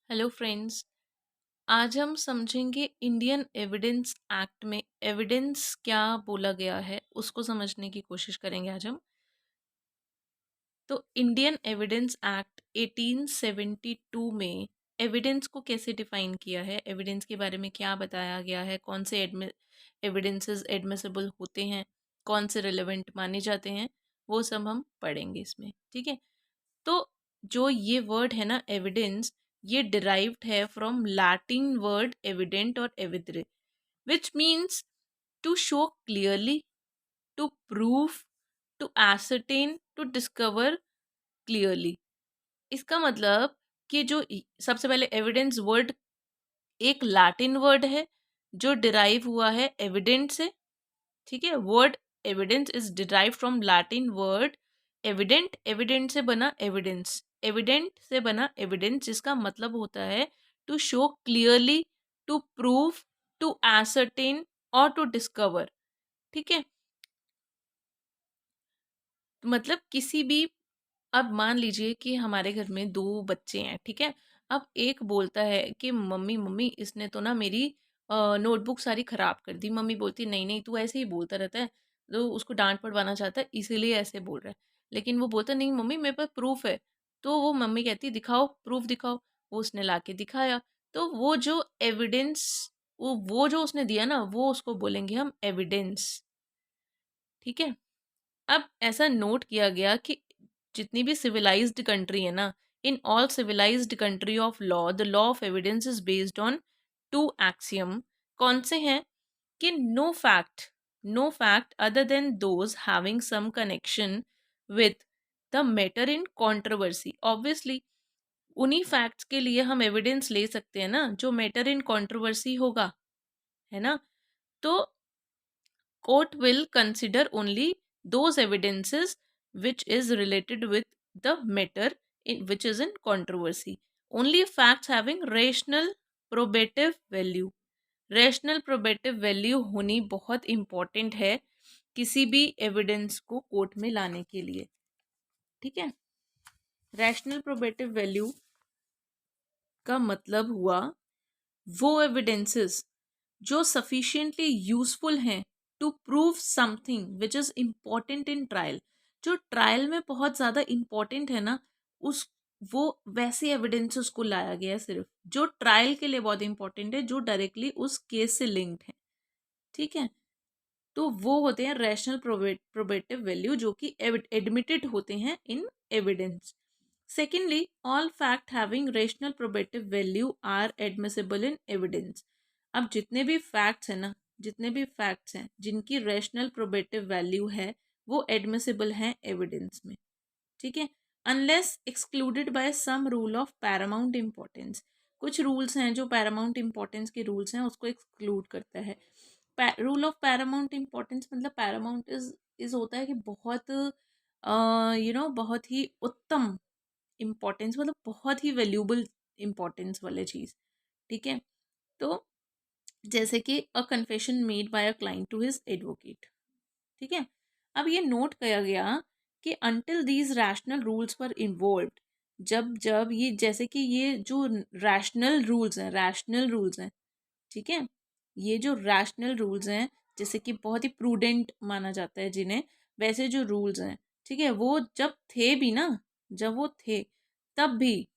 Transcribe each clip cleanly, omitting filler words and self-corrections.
Hello friends. आज हम समझेंगे इंडियन एविडेंस एक्ट में एविडेंस क्या बोला गया है, उसको समझने की कोशिश करेंगे आज हम। तो इंडियन एविडेंस एक्ट 1872 में एविडेंस को कैसे डिफाइन किया है, एविडेंस के बारे में क्या बताया गया है, कौन से एविडेंसेस एडमिसिबल होते हैं, कौन से रिलेवेंट माने जाते हैं, वो सब हम पढ़ेंगे इसमें। ठीक है। तो जो ये वर्ड है ना एविडेंस, ये डिराइव्ड है फ्रॉम लैटिन वर्ड एविडेंट और evidere, which means to show clearly, to prove, to ascertain, to discover clearly. इसका मतलब कि जो सबसे पहले एविडेंस वर्ड एक लैटिन वर्ड है जो डिराइव हुआ है एविडेंट से। ठीक है। Word evidence is derive from Latin word evident, evident से बना एविडेंस, एविडेंट से बना एविडेंस, जिसका मतलब होता है to show clearly, to prove, to ascertain और टू डिस्कवर। ठीक है। मतलब किसी भी, अब मान लीजिए कि हमारे घर में दो बच्चे हैं। ठीक है। अब एक बोलता है कि मम्मी मम्मी इसने तो ना मेरी नोटबुक सारी खराब कर दी। मम्मी बोलती नहीं नहीं तू ऐसे ही बोलता रहता है, तो उसको डांट पड़वाना चाहता है इसीलिए ऐसे बोल रहा है। लेकिन वो बोलता नहीं मम्मी मेरे पास प्रूफ है। तो वो मम्मी कहती दिखाओ प्रूफ दिखाओ। वो उसने ला के दिखाया। तो वो जो एविडेंस, वो जो उसने दिया ना, वो उसको बोलेंगे हम एविडेंस। ठीक है। अब ऐसा नोट किया गया कि जितनी भी सिविलाइज्ड कंट्री है ना, in all civilised country of law the law of evidence is based on two axiom. कौन से हैं? कि no fact other than those having some connection with the matter in controversy. Obviously उन्हीं facts के लिए हम एविडेंस ले सकते हैं ना जो मैटर इन कंट्रोवर्सी होगा, है ना। तो court will consider only those evidences which is related with the matter which is in controversy. Only facts having rational probative value. Rational probative value होनी बहुत इंपॉर्टेंट है किसी भी एविडेंस को कोर्ट में लाने के लिए। ठीक है। रैशनल प्रोबेटिव वैल्यू का मतलब हुआ वो एविडेंसेस जो सफिशिएंटली यूजफुल हैं to prove something which is important in trial. जो ट्रायल में बहुत ज़्यादा इम्पॉर्टेंट है ना, उस वो वैसे एविडेंसेस को लाया गया है सिर्फ जो ट्रायल के लिए बहुत इंपॉर्टेंट है, जो डायरेक्टली उस केस से लिंक्ड है। ठीक है। तो वो होते हैं रैशनल प्रोबेटिव वैल्यू जो कि एडमिटेड होते हैं in evidence. Secondly, all fact having rational probative value are admissible in evidence. अब जितने भी फैक्ट्स हैं ना, जितने भी फैक्ट्स हैं जिनकी रेशनल प्रोबेटिव वैल्यू है, वो एडमिसिबल हैं एविडेंस में। ठीक है। Unless excluded by some rule of paramount importance. कुछ रूल्स हैं जो पैरामाउंट इम्पोर्टेंस के रूल्स हैं उसको एक्सक्लूड करता है। रूल ऑफ पैरामाउंट इम्पोर्टेंस मतलब पैरामाउंट इज होता है कि बहुत बहुत ही उत्तम इम्पोर्टेंस, मतलब बहुत ही वैल्यूबल इम्पोर्टेंस वाले चीज़। ठीक है। तो जैसे कि a confession made by a client to his advocate. ठीक है। अब ये नोट किया गया कि अनटिल दीज रैशनल रूल्स पर इन्वॉल्व्ड, जब जब ये जैसे कि ये जो रैशनल रूल्स हैं, ठीक है, ये जो रैशनल रूल्स हैं जैसे कि बहुत ही प्रूडेंट माना जाता है जिन्हें, वैसे जो रूल्स हैं, ठीक है, वो जब थे भी ना, जब वो थे तब भी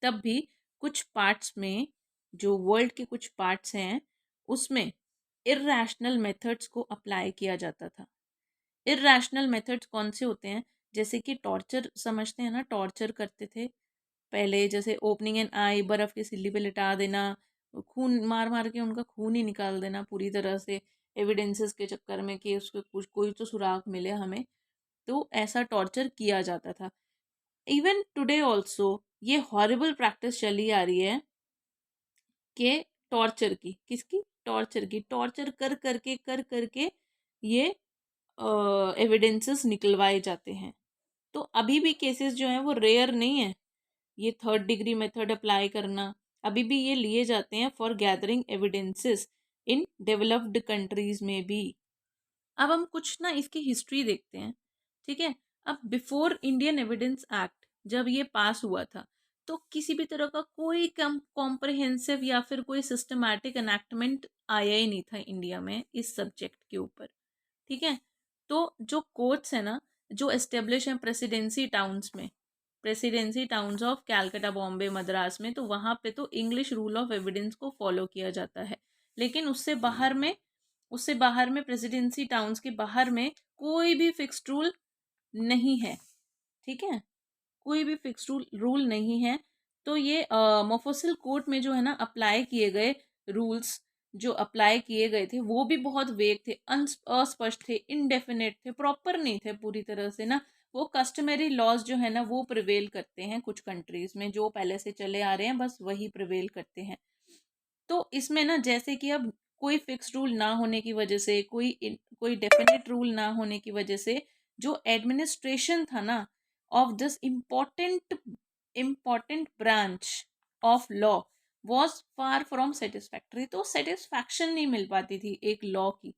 तब भी कुछ पार्ट्स में, जो वर्ल्ड के कुछ पार्ट्स हैं उसमें इर्रैशनल मेथड्स को अप्लाई किया जाता था। इर्रैशनल मेथड्स कौन से होते हैं? जैसे कि टॉर्चर समझते हैं ना, टॉर्चर करते थे पहले, जैसे ओपनिंग एन आई, बर्फ की सिल्ली पे लिटा देना, खून मार मार के उनका खून ही निकाल देना पूरी तरह से, एविडेंसेस के चक्कर में कि उसको कुछ कोई तो सुराग मिले हमें। तो ऐसा टॉर्चर किया जाता था। इवन टुडे ऑल्सो ये हॉरिबल प्रैक्टिस चली आ रही है कि टॉर्चर की, किसकी? टॉर्चर की, टॉर्चर कर करके ये एविडेंसेस निकलवाए जाते हैं। तो अभी भी केसेस जो हैं वो रेयर नहीं है, ये थर्ड डिग्री मेथड अप्लाई करना अभी भी ये लिए जाते हैं for gathering evidences in developed countries में भी। अब हम कुछ ना इसकी हिस्ट्री देखते हैं। ठीक है। अब बिफोर इंडियन एविडेंस एक्ट जब ये पास हुआ था, तो किसी भी तरह का कोई कॉम्प्रिहेंसिव या फिर कोई सिस्टमैटिक एनैक्टमेंट आया ही नहीं था इंडिया में इस सब्जेक्ट के ऊपर। ठीक है। तो जो कोर्ट्स है ना, जो एस्टेब्लिश हैं प्रेसिडेंसी टाउन्स में, presidency towns of Calcutta, Bombay, Madras में, तो वहाँ पे तो इंग्लिश रूल ऑफ एविडेंस को फॉलो किया जाता है। लेकिन उससे बाहर में प्रेसिडेंसी टाउन्स के बाहर में कोई भी फिक्स्ड रूल नहीं है। ठीक है, कोई भी फिक्स रूल नहीं है। तो ये मोफोसिल कोर्ट में जो है ना अप्लाई किए गए रूल्स, जो अप्लाई किए गए थे वो भी बहुत वेग थे, अस्पष्ट थे, इनडेफिनेट थे, प्रॉपर नहीं थे पूरी तरह से ना। वो कस्टमरी लॉज जो है ना वो प्रिवेल करते हैं कुछ कंट्रीज में, जो पहले से चले आ रहे हैं बस वही प्रिवेल करते हैं। तो इसमें ना जैसे कि अब कोई फिक्स रूल ना होने की वजह से, कोई डेफिनेट रूल ना होने की वजह से, जो एडमिनिस्ट्रेशन था ना of this important branch of law was far from satisfactory. तो सेटिस्फैक्शन नहीं मिल पाती थी एक लॉ की।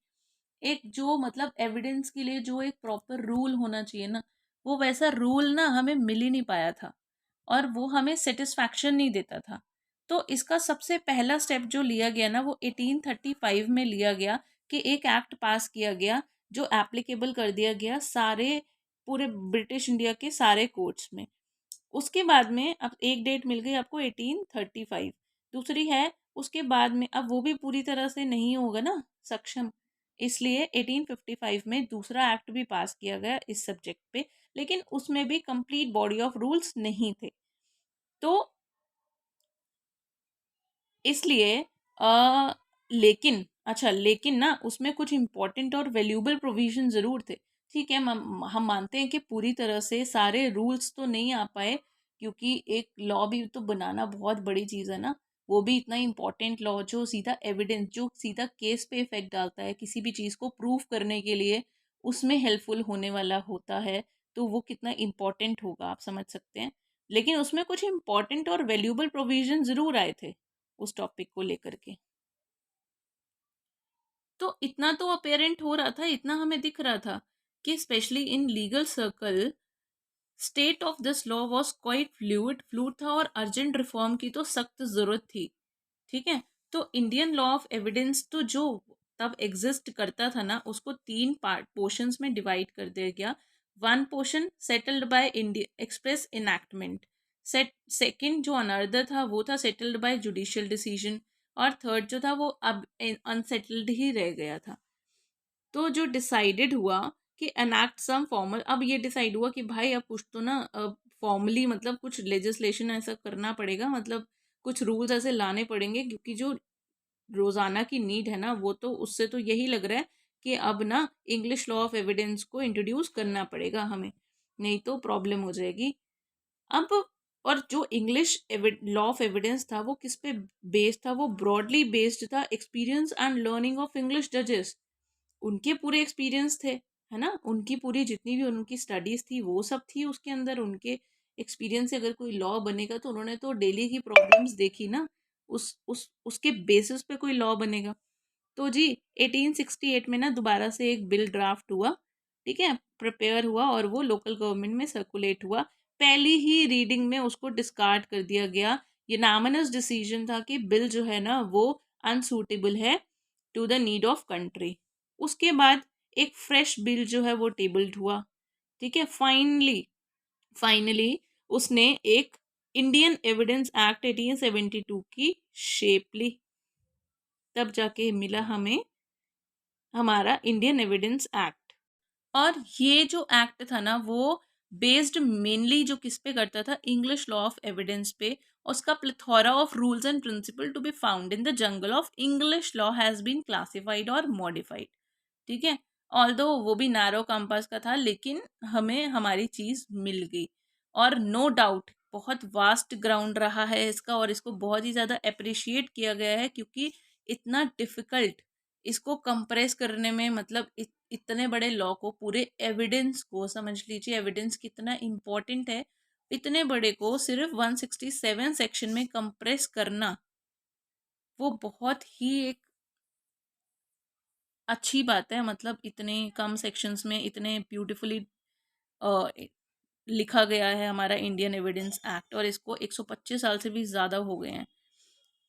एक जो मतलब एविडेंस के लिए जो एक प्रॉपर रूल होना चाहिए ना, वो वैसा रूल ना हमें मिल ही नहीं पाया था, और वो हमें सेटिस्फैक्शन नहीं देता था। तो इसका सबसे पहला स्टेप जो लिया गया ना वो 1835 में लिया गया, कि एक एक्ट पास किया गया जो एप्लीकेबल कर दिया गया सारे पूरे ब्रिटिश इंडिया के सारे कोर्ट्स में। उसके बाद में अब एक डेट मिल गई आपको 1835, दूसरी है उसके बाद में, अब वो भी पूरी तरह से नहीं होगा ना सक्षम, इसलिए 1855 में दूसरा एक्ट भी पास किया गया इस सब्जेक्ट पे, लेकिन उसमें भी कंप्लीट बॉडी ऑफ रूल्स नहीं थे। तो इसलिए लेकिन ना उसमें कुछ इंपॉर्टेंट और वैल्यूएबल प्रोविजन जरूर थे। ठीक है, हम मानते हैं कि पूरी तरह से सारे रूल्स तो नहीं आ पाए, क्योंकि एक लॉ भी तो बनाना बहुत बड़ी चीज़ है ना, वो भी इतना इंपॉर्टेंट लॉ जो सीधा एविडेंस, जो सीधा केस पे इफेक्ट डालता है, किसी भी चीज़ को प्रूव करने के लिए उसमें हेल्पफुल होने वाला होता है, तो वो कितना इंपॉर्टेंट होगा आप समझ सकते हैं। लेकिन उसमें कुछ इंपॉर्टेंट और वैल्यूएबल प्रोविजन जरूर आए थे उस टॉपिक को लेकर के। तो इतना तो अपेरेंट हो रहा था, इतना हमें दिख रहा था कि specially in legal circle state of this law was quite fluid था, और अर्जेंट रिफॉर्म की तो सख्त जरूरत थी। ठीक है, तो इंडियन लॉ ऑफ एविडेंस तो जो तब एग्जिस्ट करता था ना, उसको तीन पार्ट पोर्शंस में डिवाइड कर दिया गया। One portion settled by India express enactment, second जो अनदर था वो था सेटल्ड बाय जुडिशियल डिसीजन, और थर्ड जो था वो अब अनसेटल्ड ही रह गया था। तो जो डिसाइडेड हुआ कि एनैक्ट सम फॉर्मल, अब ये डिसाइड हुआ कि भाई अब कुछ तो ना फॉर्मली मतलब कुछ लेजिस्लेशन ऐसा करना पड़ेगा, मतलब कुछ रूल्स ऐसे लाने पड़ेंगे, क्योंकि जो रोजाना की नीड है ना वो तो उससे तो यही लग रहा है कि अब ना इंग्लिश लॉ ऑफ एविडेंस को इंट्रोड्यूस करना पड़ेगा हमें, नहीं तो प्रॉब्लम हो जाएगी। अब और जो इंग्लिश लॉ ऑफ एविडेंस था वो किस पे बेस्ड था, वो ब्रॉडली बेस्ड था experience and learning of English जजेस। उनके पूरे एक्सपीरियंस थे, है ना, उनकी पूरी जितनी भी उनकी स्टडीज थी वो सब थी उसके अंदर। उनके एक्सपीरियंस से अगर कोई लॉ बनेगा तो उन्होंने तो डेली की प्रॉब्लम्स देखी ना, उसके बेसिस पे कोई लॉ बनेगा। तो जी 1868 में ना दोबारा से एक बिल ड्राफ्ट हुआ, ठीक है, प्रिपेयर हुआ, और वो लोकल गवर्नमेंट में सर्कुलेट हुआ। पहली ही रीडिंग में उसको डिस्कार्ड कर दिया गया। ये नामनस डिसीजन था कि बिल जो है ना वो अनसूटेबल है to the need of country. उसके बाद एक फ्रेश बिल जो है वो टेबल्ड हुआ। ठीक है, फाइनली उसने एक इंडियन एविडेंस एक्ट 1872 की शेप ली, तब जाके मिला हमें हमारा इंडियन एविडेंस एक्ट। और ये जो एक्ट था ना वो बेस्ड मेनली जो किस पे करता था, इंग्लिश लॉ ऑफ एविडेंस पे। उसका plethora of rules and principle to be found in the jungle of English law has been classified और मॉडिफाइड। ठीक है, ऑल्दो वो भी नैरो कंपास का था, लेकिन हमें हमारी चीज मिल गई। और नो डाउट बहुत वास्ट ग्राउंड रहा है इसका, और इसको बहुत ही ज्यादा अप्रिशिएट किया गया है, क्योंकि इतना डिफिकल्ट इसको कंप्रेस करने में, मतलब इतने बड़े लॉ को, पूरे एविडेंस को समझ लीजिए, एविडेंस कितना इम्पोर्टेंट है, इतने बड़े को सिर्फ 167 सेक्शन में कंप्रेस करना, वो बहुत ही एक अच्छी बात है। मतलब इतने कम सेक्शंस में इतने ब्यूटीफुली लिखा गया है हमारा इंडियन एविडेंस एक्ट, और इसको 125 साल से भी ज़्यादा हो गए हैं।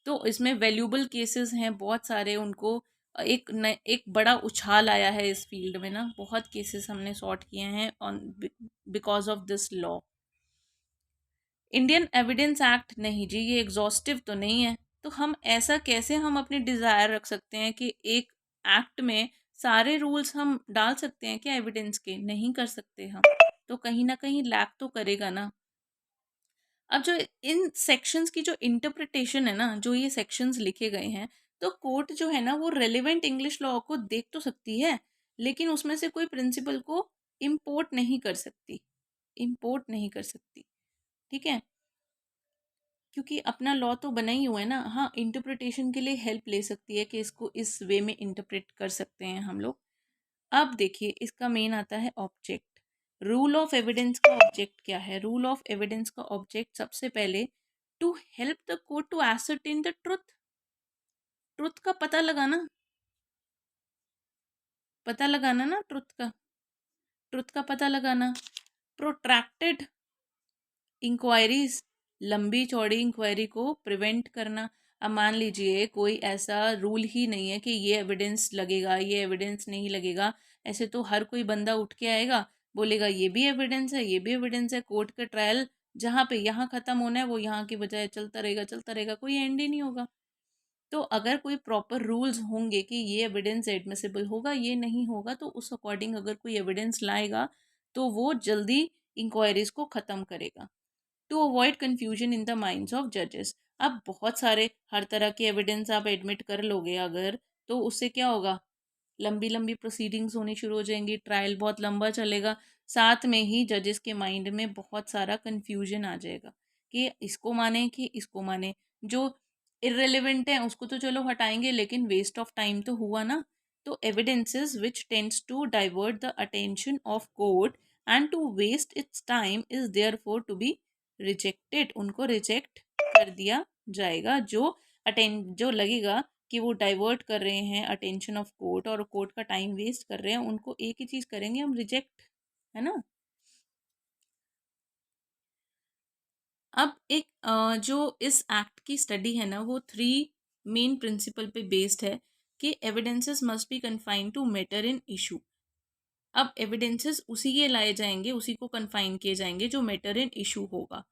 तो इसमें वैल्यूबल केसेस हैं बहुत सारे, उनको एक बड़ा उछाल आया है इस फील्ड में ना, बहुत केसेस हमने सॉर्ट किए हैं on because of this law. Indian evidence act नहीं जी, ये एग्जॉस्टिव तो नहीं है। तो हम ऐसा कैसे हम अपनी डिज़ायर रख सकते हैं कि एक एक्ट में सारे रूल्स हम डाल सकते हैं क्या एविडेंस के? नहीं कर सकते हम। तो कहीं ना कहीं लैक तो करेगा ना। अब जो इन सेक्शंस की जो इंटरप्रिटेशन है ना, जो ये सेक्शंस लिखे गए हैं, तो कोर्ट जो है ना वो रेलेवेंट इंग्लिश लॉ को देख तो सकती है, लेकिन उसमें से कोई प्रिंसिपल को इम्पोर्ट नहीं कर सकती, इम्पोर्ट नहीं कर सकती। ठीक है, क्योंकि अपना लॉ तो बना ही हुआ है ना। हाँ, इंटरप्रिटेशन के लिए हेल्प ले सकती है कि इसको इस वे में इंटरप्रेट कर सकते हैं हम लोग। अब देखिए, इसका मेन आता है ऑब्जेक्ट। रूल ऑफ एविडेंस का ऑब्जेक्ट क्या है? रूल ऑफ एविडेंस का ऑब्जेक्ट सबसे पहले to help the court to ascertain the truth. Truth का पता लगाना ना, ट्रुथ का पता लगाना। प्रोट्रैक्टेड इंक्वायरीज, लंबी चौड़ी इंक्वायरी को प्रिवेंट करना। अब मान लीजिए कोई ऐसा रूल ही नहीं है कि ये एविडेंस लगेगा, ये एविडेंस नहीं लगेगा। ऐसे तो हर कोई बंदा उठ के आएगा, बोलेगा ये भी एविडेंस है, ये भी एविडेंस है। कोर्ट का ट्रायल जहाँ पे यहाँ ख़त्म होना है वो यहाँ की बजाय चलता रहेगा, कोई एंड ही नहीं होगा। तो अगर कोई प्रॉपर रूल्स होंगे कि ये एविडेंस एडमिसिबल होगा, ये नहीं होगा, तो उस अकॉर्डिंग अगर कोई एविडेंस लाएगा तो वो जल्दी इंक्वायरीज को ख़त्म करेगा। To avoid confusion in the minds of जजेस। अब बहुत सारे हर तरह के एविडेंस आप एडमिट कर लोगे अगर, तो उससे क्या होगा? लंबी लंबी प्रोसीडिंग्स होनी शुरू हो जाएंगी, ट्रायल बहुत लंबा चलेगा। साथ में ही जजेस के माइंड में बहुत सारा कन्फ्यूजन आ जाएगा कि इसको माने कि इसको माने। जो इररेलेवेंट है उसको तो चलो हटाएंगे, लेकिन वेस्ट ऑफ टाइम तो हुआ ना। तो evidences which tends to divert the attention of court and to waste its time is therefore to be rejected. उनको रिजेक्ट कर दिया जाएगा। जो लगेगा कि वो डाइवर्ट कर रहे हैं अटेंशन ऑफ कोर्ट और कोर्ट का टाइम वेस्ट कर रहे हैं, उनको एक ही चीज़ करेंगे हम, रिजेक्ट। है ना। अब एक जो इस एक्ट की स्टडी है ना, वो 3 मेन प्रिंसिपल पे बेस्ड है कि evidences must be confined to matter in issue. अब एविडेंसेस उसी के लाए जाएंगे, उसी को कन्फाइन किए जाएंगे जो मैटर इन इशू होगा।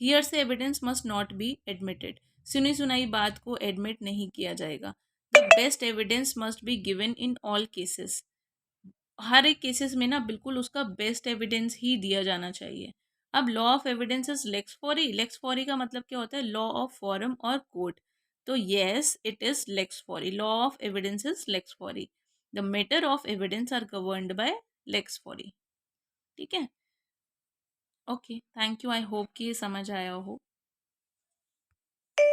Hearsay evidence must not be admitted. सुनी सुनाई बात को एडमिट नहीं किया जाएगा। The best evidence must be given in all cases. हर एक केसेस में ना बिल्कुल उसका बेस्ट एविडेंस ही दिया जाना चाहिए। अब law of evidence is lex fori. Lex fori का मतलब क्या होता है? लॉ ऑफ फॉरम और कोर्ट। तो yes, it is lex fori. Law of evidence is lex fori. The matter of evidence are governed by lex fori. ठीक है। Okay, thank you. I hope कि ये समझ आया हो।